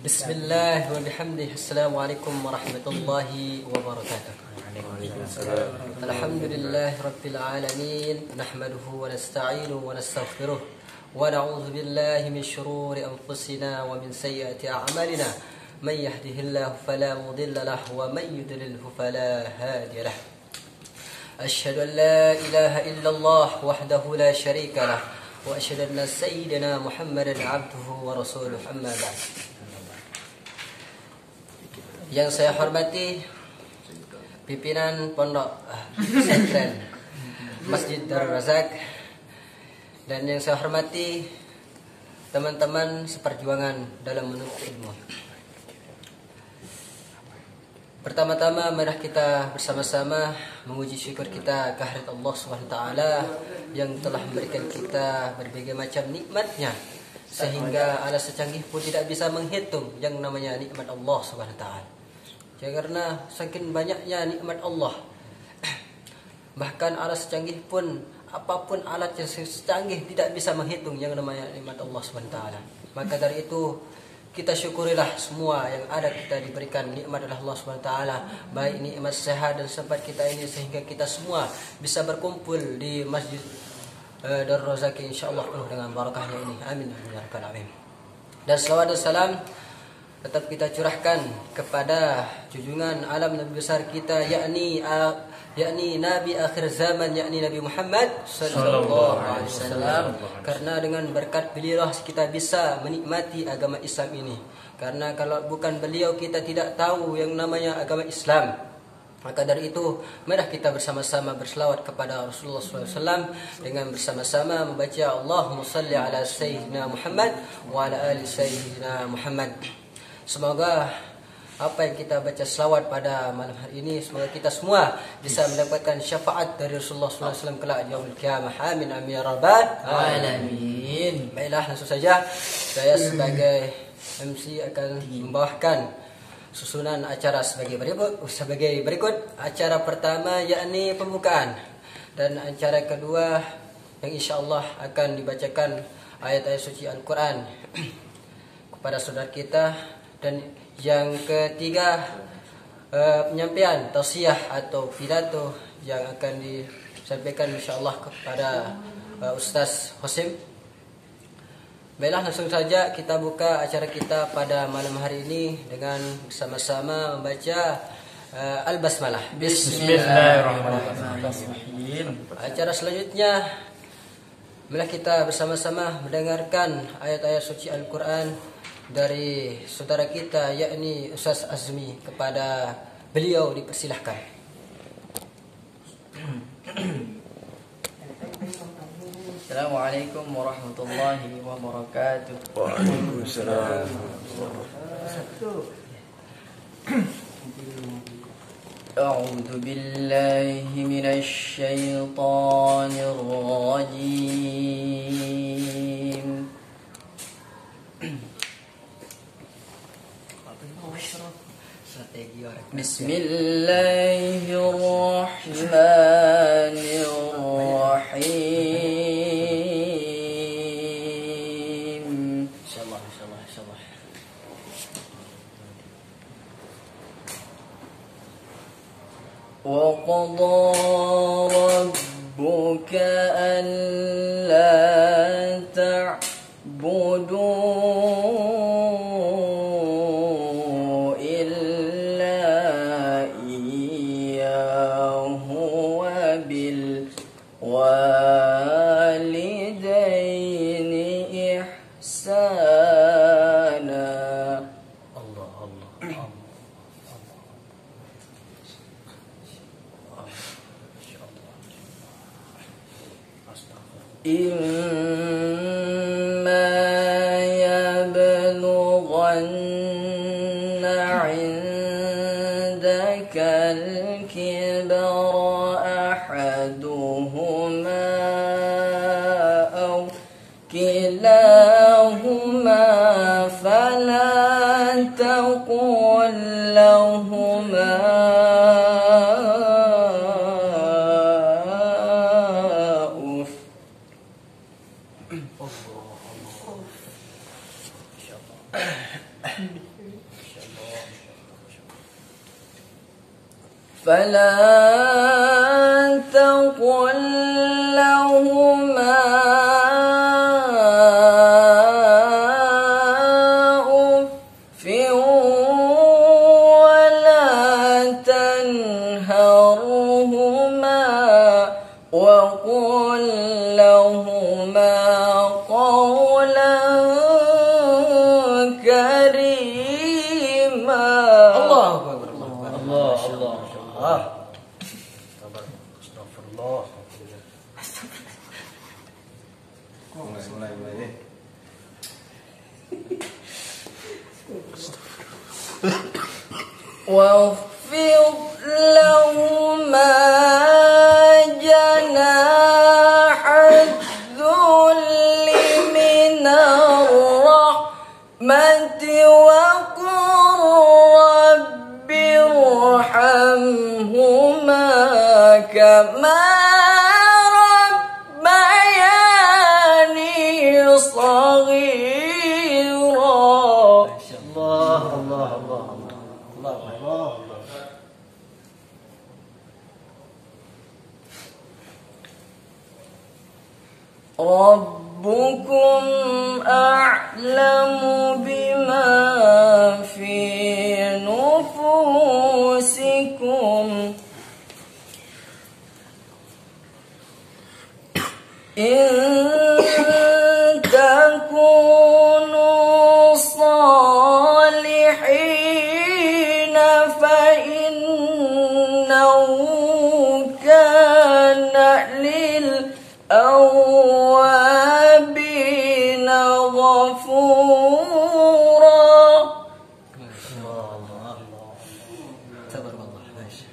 Bismillah wa bihamdih. Assalamualaikum warahmatullahi wabarakatuh. Alhamdulillahi rabbil alamin. Nahmaduhu wa nasta'inuhu wa nastaghfiruh. Wa na'udzu billahi min shururi anfusina wa min sayyiati a'malina. Man yahdihillahu fala mudilla lahu wa man yudlilhu fala hadiya lahu. Asyhadu an la ilaha illallah wahdahu la syarika lah. Wa asyhadu anna sayyidina Muhammadan 'abduhu wa rasuluh. Amma ba'd. Yang saya hormati pimpinan Pondok Pesantren Masjid Darul Razak, dan yang saya hormati teman-teman seperjuangan dalam menuntut ilmu. Pertama-tama mari kita bersama-sama menguji syukur kita kehadirat Allah Subhanahu wa taala yang telah memberikan kita berbagai macam nikmatnya, sehingga alat secanggih pun tidak bisa menghitung yang namanya nikmat Allah Subhanahu wa taala. Karena saking banyaknya nikmat Allah, bahkan alat secanggih pun, apapun alat yang secanggih tidak bisa menghitung yang namanya nikmat Allah Subhanahu wa taala. Maka dari itu kita syukurilah semua yang ada kita diberikan nikmat oleh Allah Subhanahu wa taala, baik nikmat sehat dan sempat kita ini, sehingga kita semua bisa berkumpul di Masjid Darul Razak insyaallah penuh dengan barakahnya ini. Amin ya rabbal alamin. Dan selawat dan salam tetap kita curahkan kepada junjungan alam Nabi besar kita, yakni Nabi akhir zaman, yakni Nabi Muhammad sallallahu alaihi wasallam. Karena dengan berkat beliau kita bisa menikmati agama Islam ini. Karena kalau bukan beliau kita tidak tahu yang namanya agama Islam. Maka dari itu mari kita bersama-sama berselawat kepada Rasulullah SAW dengan bersama-sama membaca Allahumma salli ala sayyidina Muhammad wa ala ali sayyidina Muhammad. Semoga apa yang kita baca selawat pada malam hari ini, semoga kita semua bisa mendapatkan syafaat dari Rasulullah SAW kelak di yaumul qiyamah. Amin amin ya rabbal alamin. Baiklah, langsung saja saya sebagai MC akan membawakan susunan acara sebagai berikut. Acara pertama yakni pembukaan, dan acara kedua yang insyaallah akan dibacakan ayat-ayat suci Al-Quran kepada saudara kita, dan yang ketiga penyampaian tausiah atau pidato yang akan disampaikan insyaallah kepada Ustaz Hosim. Baiklah, langsung saja kita buka acara kita pada malam hari ini dengan bersama-sama membaca Al-Basmalah. Bismillahirrahmanirrahim. Acara selanjutnya marilah kita bersama-sama mendengarkan ayat-ayat suci Al-Quran dari saudara kita yakni Ustaz Azmi. Kepada beliau dipersilahkan. Assalamualaikum warahmatullahi wabarakatuh. Waalaikumsalam. A'udzu billahi minasy syaithanir rajim. Bismillahirrahmanirrahim. Insyaallah. Wa qadha rabbuka alla ta'budu إما يبلغن عندك الكبر أحدهما أو كلاهما فلا تقل لهما فلا تقل لهما أف ولا تنهرهما وقل لهما قولا كريما. الله أكبر الله الله Astagfirullah. Mulai. واخفض لهما جناح الذل من الرحمة وقل رب ارحمهما كما ربياني صغيرا. Allah. ربكم أعلم بما في نفوسكم إن تكونوا صالحين فإنه كان للأوابين غفورا. تبارك الله. ماشي.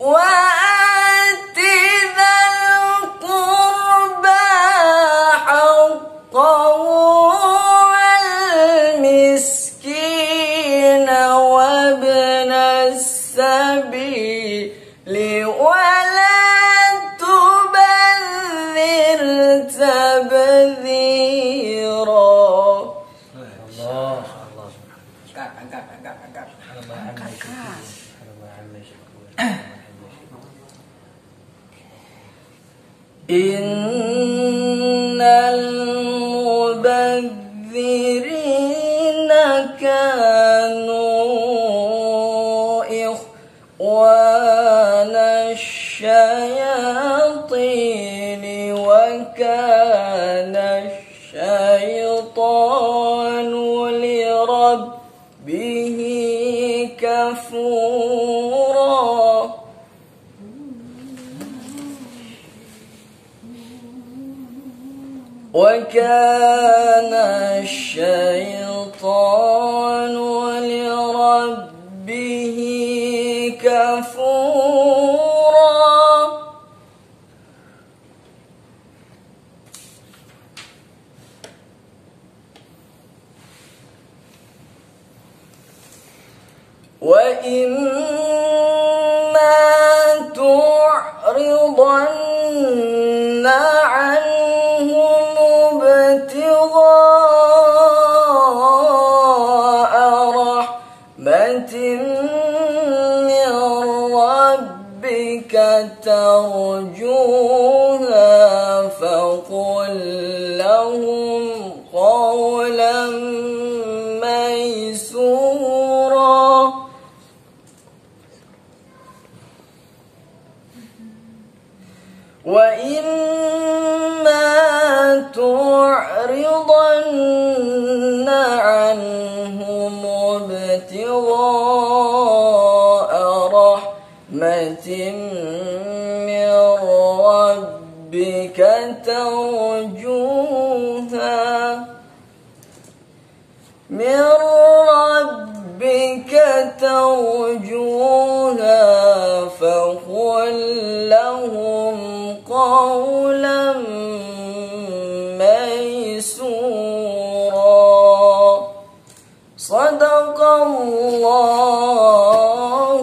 وآت ذا القربى حقه والمسكين وابن السبيل ولا تبذر تبذيرا. إن المبذرين كانوا إخوان الشياطين وكان الشيطان لربه كفورا. وكان الشيطان لربه كفورا. وإما تعرضن عنهم ابتغاء رحمة من ربك ترجوها فقل لهم قولا ميسورا. وإما تعرضن عنهم ابتغاء رحمة من ربك ترجوها فقل لهم قولا ميسورا. صدق الله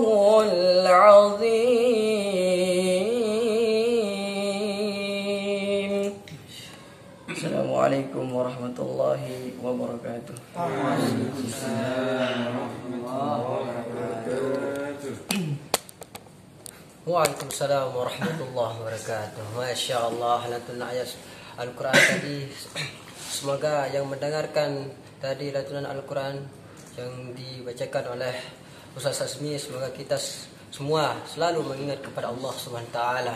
Waalaikumsalam warahmatullahi wabarakatuh. Masya Allah, lantunan ayat Al-Quran tadi. Semoga yang mendengarkan tadi lantunan Al-Quran yang dibacakan oleh Ustaz Azmi, semoga kita semua selalu mengingat kepada Allah Subhanahu wa taala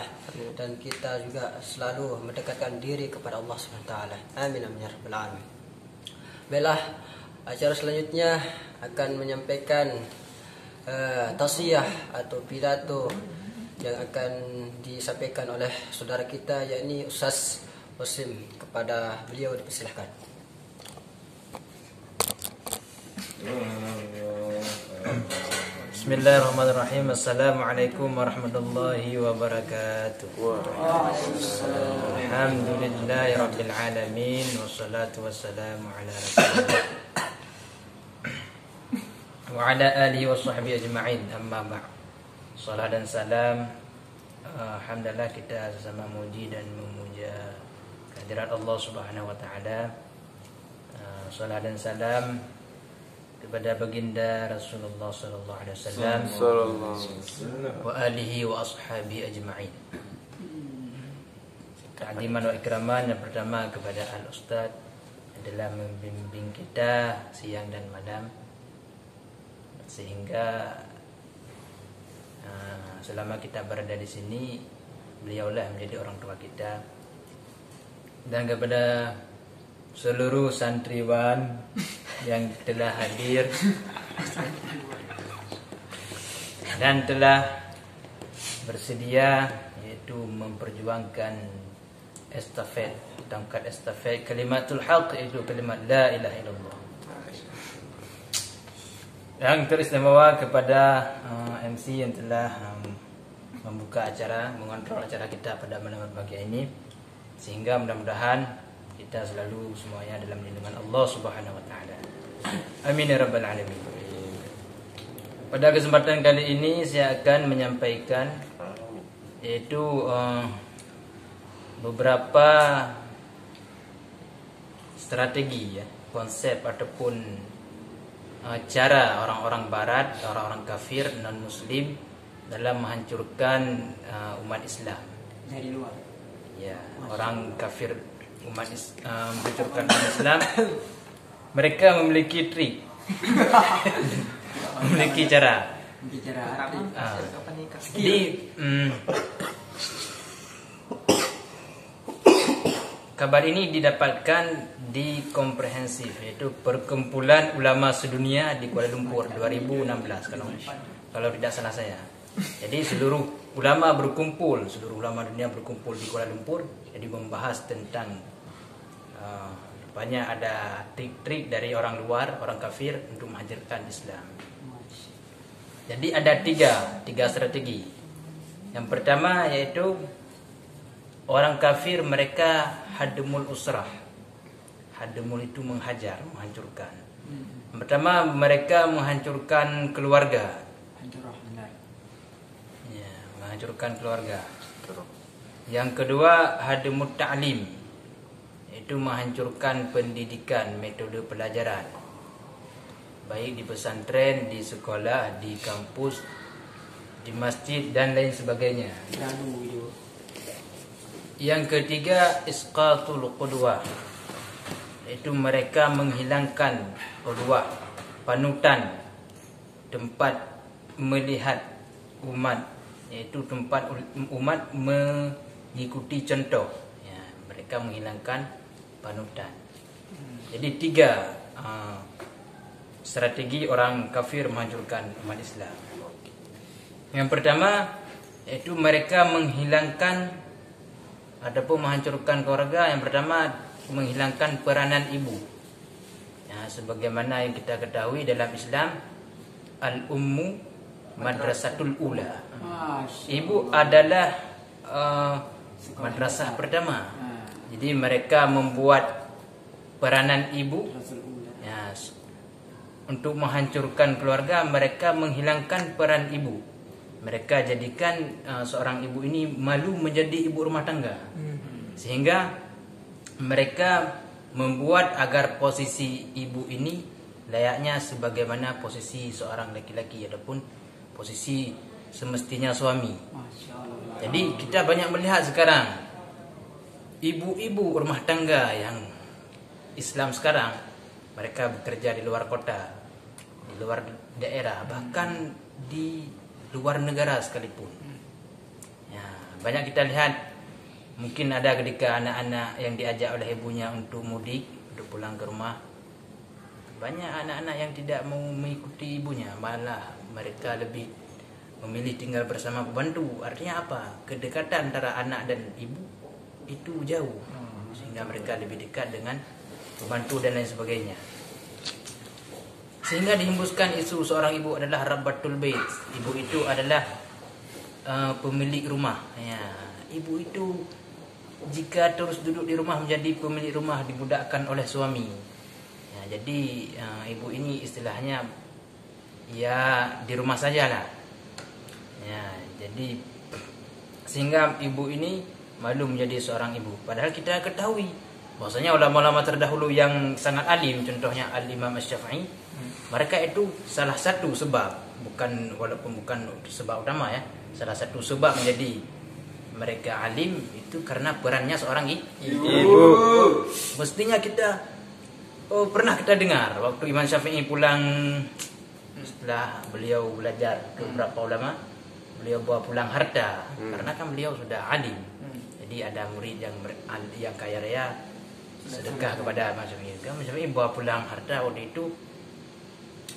dan kita juga selalu mendekatkan diri kepada Allah Subhanahu wa taala. Amin amin ya rabbal alamin. Baiklah, acara selanjutnya akan menyampaikan tausiah atau pidato yang akan disampaikan oleh saudara kita, yakni Ustaz Wasim. Kepada beliau dipersilahkan. Bismillahirrahmanirrahim. Assalamualaikum warahmatullahi wabarakatuh. Alhamdulillahi rabbil alamin, wassalatu wassalamu ala rasulillah wa ala alihi wa sahbihi ajma'in, amma ba'd. Salam dan salam, alhamdulillah kita sesama muji dan memuja kehadirat Allah Subhanahu wa taala. Salam dan salam kepada baginda Rasulullah sallallahu alaihi wasallam wa alihi wa ashabi ajma'in. Ta'ziman wa ikraman yang pertama kepada al-ustaz adalah membimbing kita siang dan malam, sehingga selama kita berada di sini beliaulah menjadi orang tua kita. Dan kepada seluruh santriwan yang telah hadir dan telah bersedia, yaitu memperjuangkan estafet, tongkat estafet kalimatul haq, yaitu kalimat la ilaha illallah. Yang teristimewa kepada MC yang telah membuka acara, mengontrol acara kita pada malam pagi ini, sehingga mudah-mudahan kita selalu semuanya dalam lindungan Allah Subhanahu wa taala. Amin ya rabbal alamin. Pada kesempatan kali ini saya akan menyampaikan yaitu beberapa strategi, ya, konsep ataupun cara orang-orang barat, orang-orang kafir non-muslim dalam menghancurkan umat Islam Dari luar. ya. Orang kafir menghancurkan umat Islam, mereka memiliki trik memiliki cara. Jadi kabar ini didapatkan di komprehensif, yaitu perkumpulan ulama sedunia di Kuala Lumpur 2016 kalau tidak salah saya. Jadi seluruh ulama dunia berkumpul di Kuala Lumpur, jadi membahas tentang banyak ada trik-trik dari orang luar, orang kafir untuk menghancurkan Islam. Jadi ada tiga strategi. Yang pertama yaitu orang kafir mereka hadmul usrah. Hadmul itu menghajar, menghancurkan. Yang pertama mereka menghancurkan keluarga. Ya, menghancurkan keluarga. Yang kedua hadmut ta'lim, yaitu menghancurkan pendidikan, metode pelajaran, baik di pesantren, di sekolah, di kampus, di masjid dan lain sebagainya. Yang ketiga isqatul qudwah, yaitu mereka menghilangkan qudwah, panutan, tempat melihat umat, yaitu tempat umat mengikuti contoh, ya, mereka menghilangkan panutan. Jadi tiga strategi orang kafir menghancurkan umat Islam. Yang pertama yaitu mereka menghilangkan ataupun menghancurkan keluarga. Yang pertama menghilangkan peranan ibu. Ya, sebagaimana yang kita ketahui dalam Islam, al-ummu madrasatul ula. Ibu adalah madrasah pertama. Jadi mereka membuat peranan ibu, ya, untuk menghancurkan keluarga. Mereka menghilangkan peran ibu. Mereka jadikan seorang ibu ini malu menjadi ibu rumah tangga, sehingga mereka membuat agar posisi ibu ini layaknya sebagaimana posisi seorang laki-laki ataupun posisi semestinya suami. Jadi kita banyak melihat sekarang ibu-ibu rumah tangga yang Islam sekarang, mereka bekerja di luar kota, di luar daerah, bahkan di luar negara sekalipun. Ya, banyak kita lihat, mungkin ada ketika anak-anak yang diajak oleh ibunya untuk mudik, untuk pulang ke rumah, banyak anak-anak yang tidak mau mengikuti ibunya, malah mereka lebih memilih tinggal bersama pembantu. Artinya apa? Kedekatan antara anak dan ibu itu jauh, sehingga mereka lebih dekat dengan pembantu dan lain sebagainya. Sehingga dihembuskan isu seorang ibu adalah Rabbatul Bait. Ibu itu adalah pemilik rumah. Ya, ibu itu jika terus duduk di rumah menjadi pemilik rumah, dibudakkan oleh suami. Ya, jadi ibu ini istilahnya ya di rumah sajalah. Ya, jadi sehingga ibu ini malu menjadi seorang ibu. Padahal kita ketahui bahwasanya ulama-ulama terdahulu yang sangat alim, contohnya Al-Imam Asy-Syafi'i, mereka itu salah satu sebab, walaupun bukan sebab utama ya, salah satu sebab menjadi mereka alim itu karena perannya seorang ibu. Mestinya kita pernah kita dengar waktu Imam Syafi'i pulang setelah beliau belajar ke beberapa ulama, beliau bawa pulang harta karena kan beliau sudah alim. Jadi ada murid yang kaya raya sedekah kepada Imam Syafi'i. Imam Syafi'i bawa pulang harta waktu itu,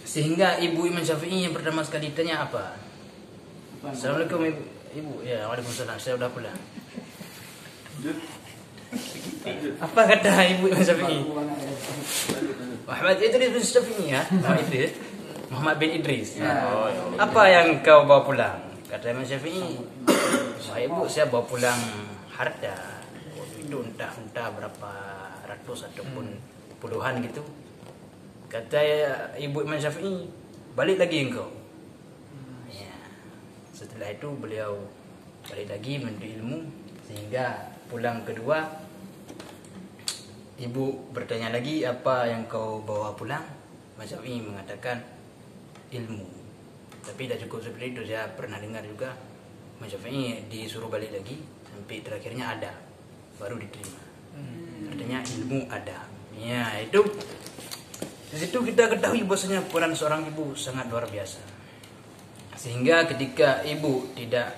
sehingga ibu Imam Syafi'i yang pertama sekali tanya apa? Assalamualaikum ibu. Ya, waalaikumsalam. Saya sudah pulang. Apa kata ibu Imam Syafi'i? Muhammad Idris bin Syafi'i ya. Muhammad bin Idris. Apa yang kau bawa pulang? Kata Imam Syafi'i, ibu, saya bawa pulang harta. Waktu itu entah berapa ratus ataupun puluhan gitu. Kata ibu Imam Syafi'i, balik lagi engkau. Ya. Setelah itu beliau balik lagi menuntut ilmu, sehingga pulang kedua ibu bertanya lagi, apa yang kau bawa pulang? Imam Syafi'i mengatakan ilmu. Tapi tidak cukup seperti itu, saya pernah dengar juga Imam Syafi'i disuruh balik lagi sampai terakhirnya ada, baru diterima. Artinya ilmu ada. Ya, itu di situ kita ketahui bahwasanya peran seorang ibu sangat luar biasa. Sehingga ketika ibu tidak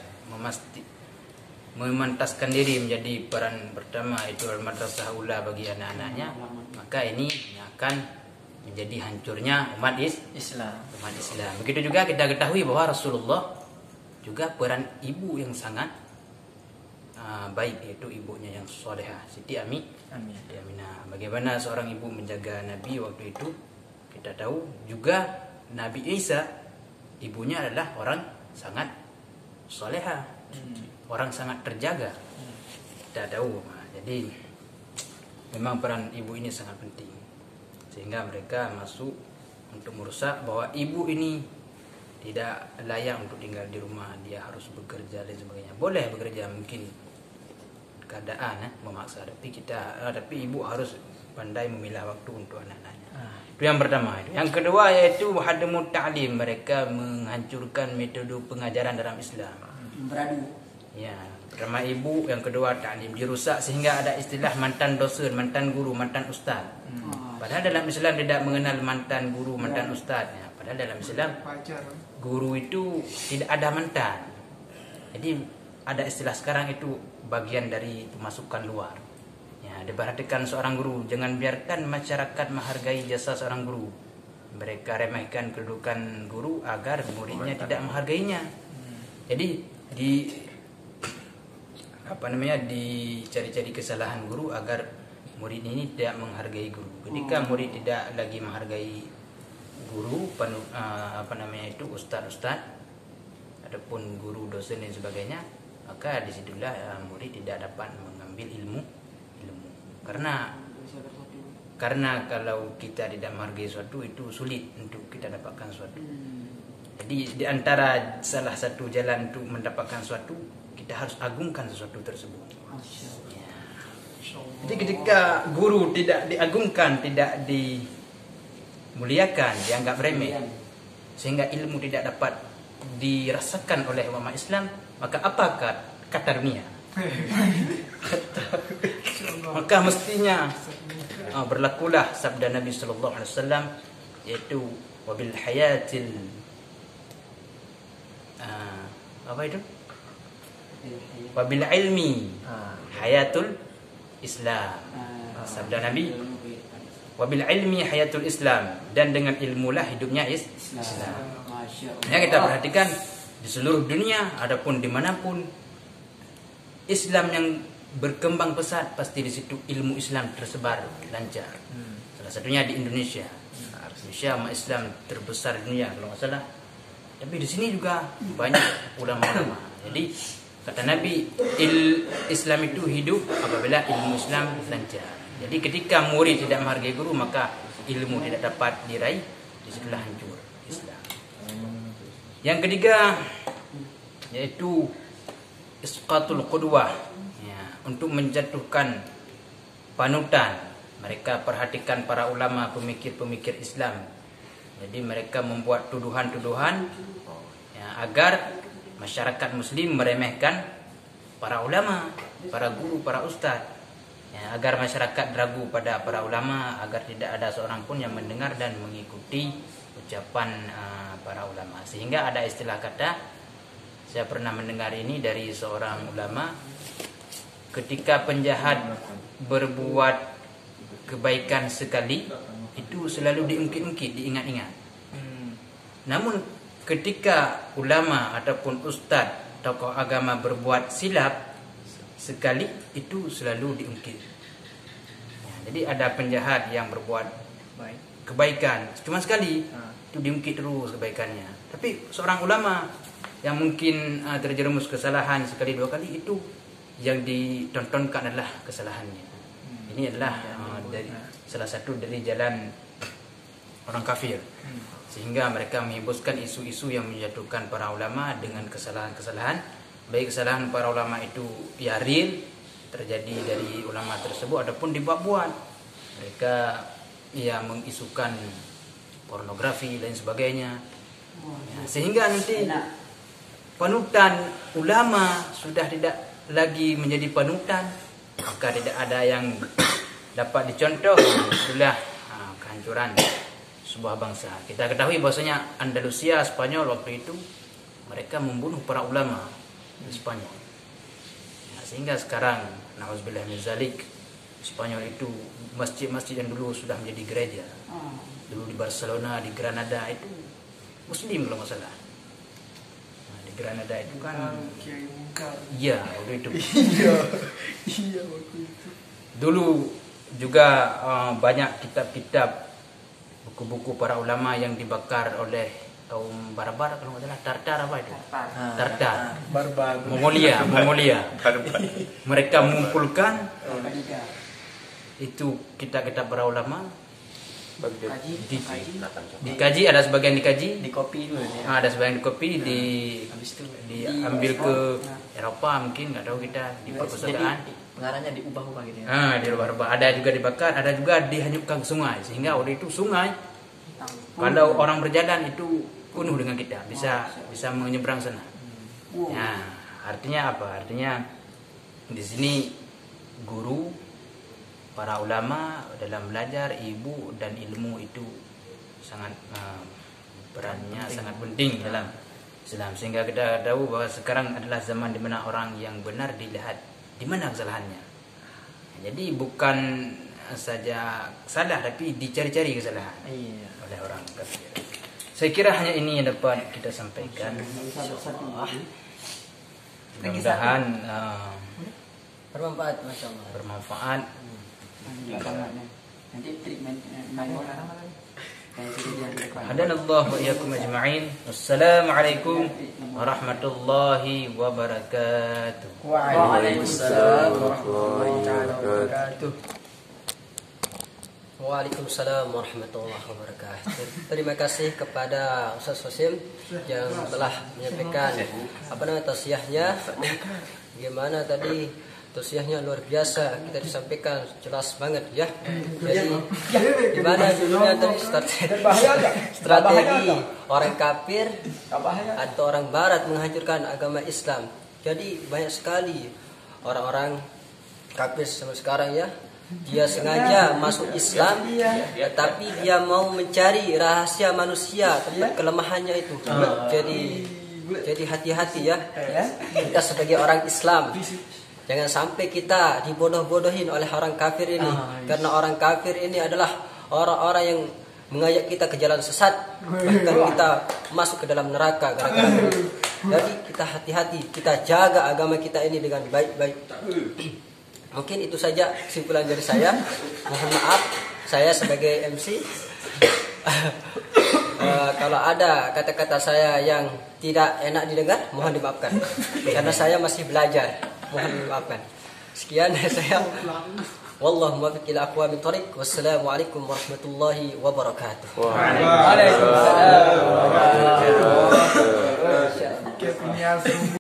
memantaskan diri menjadi peran pertama itu madrasah ula bagi anak-anaknya, maka ini akan menjadi hancurnya umat Islam. Begitu juga kita ketahui bahwa Rasulullah juga peran ibu yang sangat baik, yaitu ibunya yang solehah, Siti Aminah. Bagaimana seorang ibu menjaga Nabi waktu itu, kita tahu. Juga Nabi Isa, ibunya adalah orang sangat solehah, orang sangat terjaga. Kita tahu. Jadi memang peran ibu ini sangat penting, sehingga mereka masuk untuk merusak bahwa ibu ini tidak layak untuk tinggal di rumah, dia harus bekerja dan sebagainya. Boleh bekerja, mungkin keadaan memaksa, tapi ibu harus pandai memilah waktu untuk anak-anaknya. Itu yang pertama. Yang kedua yaitu hadamut ta'lim, mereka menghancurkan metode pengajaran dalam Islam. Beradu. Ya, pertama ibu, yang kedua ta'lim dirusak sehingga ada istilah mantan dosen, mantan guru, mantan ustaz. Padahal dalam Islam tidak mengenal mantan guru, mantan ustaz. Ya, padahal dalam Islam guru itu tidak ada mantan. Jadi ada istilah sekarang itu bagian dari pemasukan luar. Ya, diperhatikan seorang guru, jangan biarkan masyarakat menghargai jasa seorang guru. Mereka remehkan kedudukan guru agar muridnya tidak menghargainya. Jadi dicari-cari kesalahan guru agar murid ini tidak menghargai guru. Ketika murid tidak lagi menghargai guru, ustaz ataupun guru, dosen dan sebagainya, maka disitulah murid tidak dapat mengambil ilmu. Karena kalau kita tidak menghargai suatu, itu sulit untuk kita dapatkan suatu. Jadi di antara salah satu jalan untuk mendapatkan suatu, kita harus agungkan sesuatu tersebut. Ya. Jadi ketika guru tidak diagungkan, tidak dimuliakan, dianggap remeh, sehingga ilmu tidak dapat dirasakan oleh ulama Islam, maka apakah kata dunia? Maka mestinya berlakulah sabda Nabi sallallahu alaihi wasallam, yaitu wabil hayatil apa itu? Wabil ilmi hayatul Islam. Sabda Nabi, wabil ilmi hayatul Islam, dan dengan ilmulah hidupnya Islam. Ya, kita perhatikan di seluruh dunia, adapun dimanapun Islam yang berkembang pesat, pasti di situ ilmu Islam tersebar lancar. Salah satunya di Indonesia. Indonesia umat Islam terbesar di dunia kalau nggak salah. Tapi di sini juga banyak ulama-ulama. Jadi kata Nabi, Islam itu hidup apabila ilmu Islam lancar. Jadi ketika murid tidak menghargai guru, maka ilmu tidak dapat diraih, disitulah hancur Islam. Yang ketiga yaitu isqatul qudwah, ya, untuk menjatuhkan panutan. Mereka perhatikan para ulama, pemikir-pemikir Islam. Jadi mereka membuat tuduhan-tuduhan, ya, agar masyarakat muslim meremehkan para ulama, para guru, para ustadz, ya, agar masyarakat ragu pada para ulama, agar tidak ada seorang pun yang mendengar dan mengikuti ucapan para ulama. Sehingga ada istilah kata, saya pernah mendengar ini dari seorang ulama, ketika penjahat berbuat kebaikan sekali, itu selalu diungkit-ungkit, diingat-ingat. Namun ketika ulama ataupun ustadz, tokoh agama berbuat silap sekali, itu selalu diungkit. Ya, jadi ada penjahat yang berbuat kebaikan cuma sekali, itu diungkit terus kebaikannya. Tapi seorang ulama yang mungkin terjerumus kesalahan sekali dua kali, itu yang ditontonkan adalah kesalahannya. Ini adalah dari salah satu dari jalan orang kafir, sehingga mereka menghembuskan isu-isu yang menjatuhkan para ulama dengan kesalahan-kesalahan. Baik kesalahan para ulama itu ya real, terjadi dari ulama tersebut, ataupun dibuat-buat. Mereka ya mengisukan pornografi dan sebagainya, ya, sehingga nanti panutan ulama sudah tidak lagi menjadi panutan, maka tidak ada yang dapat dicontoh. Itulah kehancuran sebuah bangsa. Kita ketahui bahwasanya Andalusia, Spanyol waktu itu mereka membunuh para ulama di Spanyol. Ya, sehingga sekarang na'udzubillah min zalik, Spanyol itu masjid-masjid yang dulu sudah menjadi gereja. Dulu di Barcelona, di Granada itu Muslim kalau nggak salah. Nah, di Granada itu kan iya waktu itu. Iya waktu itu. Dulu juga banyak kitab-kitab, buku-buku para ulama yang dibakar oleh kaum barbar kalau nggak salah, Tartar apa itu? Tartar. Barbar. Mongolia. Mereka mengumpulkan itu kitab-kitab para ulama, dikaji, ada sebagian dikaji, dikopi dulu ya. Ada sebagian dikopi, diambil ke Eropa mungkin, nggak tahu kita, di perpustakaan. Pengarangnya diubah-ubah gitu ya. Diubah-ubah. Ada juga dibakar, ada juga dihanyutkan ke sungai, sehingga waktu itu sungai kalau orang berjalan itu penuh dengan kita, bisa menyeberang sana. Nah, artinya apa? Artinya di sini guru, para ulama dalam belajar ibu dan ilmu itu sangat perannya sangat penting dalam Islam, sehingga kita tahu bahwa sekarang adalah zaman di mana orang yang benar dilihat di mana kesalahannya. Jadi bukan saja salah, tapi dicari-cari kesalahan oleh orang kafir. Saya kira hanya ini yang dapat kita sampaikan. Mudah-mudahan Bermanfaat, Masya Allah. bermanfaat. Nanti treatment Hadanallahu wa iyyakum ajma'in. Wassalamualaikum warahmatullahi wabarakatuh. Waalaikumsalam warahmatullahi wabarakatuh. Waalaikumsalam warahmatullahi wabarakatuh. Terima kasih kepada Ustaz Wasim yang telah menyampaikan tausiahnya. Bagaimana tadi Tausiahnya luar biasa, kita disampaikan jelas banget ya. Jadi gimana dulunya tadi strategi orang kafir atau orang barat menghancurkan agama Islam. Jadi banyak sekali orang-orang kafir sampai sekarang ya. Dia sengaja masuk Islam, tapi dia mau mencari rahasia manusia, tempat kelemahannya itu. Jadi hati-hati ya. Kita sebagai orang Islam, jangan sampai kita dibodoh-bodohin oleh orang kafir ini. Karena orang kafir ini adalah orang-orang yang mengajak kita ke jalan sesat. Bahkan kita masuk ke dalam neraka gara-gara itu. Jadi kita hati-hati, kita jaga agama kita ini dengan baik-baik. Mungkin itu saja kesimpulan dari saya. Mohon maaf, saya sebagai MC. Kalau ada kata-kata saya yang tidak enak didengar, mohon dimaafkan. Karena saya masih belajar. Mohon dimaafkan. Sekian saya. Wallahu muwaffiq ila aqwamit thoriq. Wassalamualaikum warahmatullahi wabarakatuh. Waalaikumsalam.